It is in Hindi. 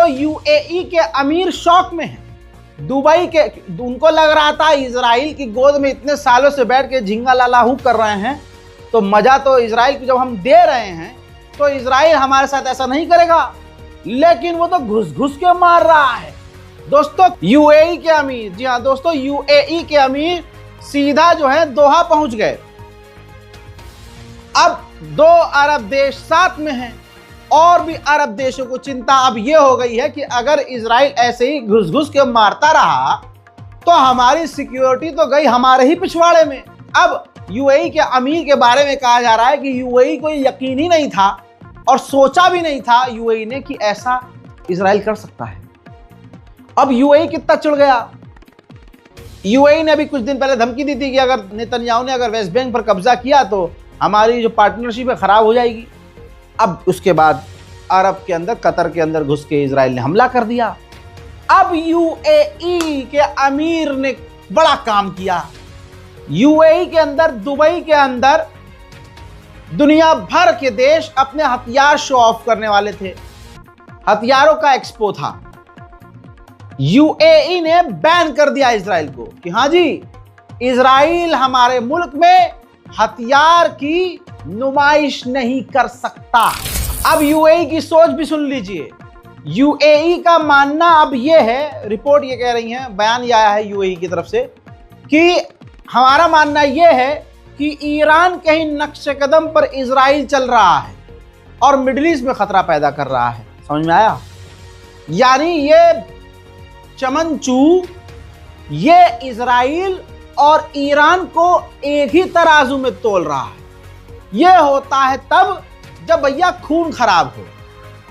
तो यूएई के अमीर शौक में हैं। दुबई के, उनको लग रहा था इजराइल की गोद में इतने सालों से बैठ के झिंगा लालाहू कर रहे हैं, तो मजा तो इजराइल को जब हम दे रहे हैं तो इजराइल हमारे साथ ऐसा नहीं करेगा, लेकिन वो तो घुस घुस के मार रहा है। दोस्तों यूएई के अमीर, जी हाँ दोस्तों, यूएई के अमीर सीधा जो है दोहा पहुंच गए। अब 2 अरब देश साथ में हैं और भी अरब देशों को चिंता अब यह हो गई है कि अगर इजराइल ऐसे ही घुस घुस के मारता रहा तो हमारी सिक्योरिटी तो गई हमारे ही पिछवाड़े में। अब यूएई के अमीर के बारे में कहा जा रहा है कि यूएई को यकीन ही नहीं था और सोचा भी नहीं था यूएई ने कि ऐसा इजराइल कर सकता है। अब यूएई कितना चिढ़ गया। यूएई ने अभी कुछ दिन पहले धमकी दी थी कि अगर नेतन्याहू ने अगर वेस्ट बैंक पर कब्जा किया तो हमारी जो पार्टनरशिप है खराब हो जाएगी। अब उसके बाद अरब के अंदर, कतर के अंदर घुस के इजराइल ने हमला कर दिया। अब यूएई के अमीर ने बड़ा काम किया। यूएई के अंदर, दुबई के अंदर दुनिया भर के देश अपने हथियार शो ऑफ करने वाले थे, हथियारों का एक्सपो था। यूएई ने बैन कर दिया इजराइल को कि हाँ जी, इजराइल हमारे मुल्क में हथियार की नुमाइश नहीं कर सकता। अब यूएई की सोच भी सुन लीजिए। यूएई का मानना अब यह है, रिपोर्ट ये कह रही है, बयान ये आया है यूएई की तरफ से कि हमारा मानना यह है कि ईरान कहीं नक्शे कदम पर इजराइल चल रहा है और मिडिल ईस्ट में खतरा पैदा कर रहा है। समझ में आया? यानी ये चमनचू, ये इजराइल और ईरान को एक ही तराजू में तोल रहा है। यह होता है तब जब भैया खून खराब हो।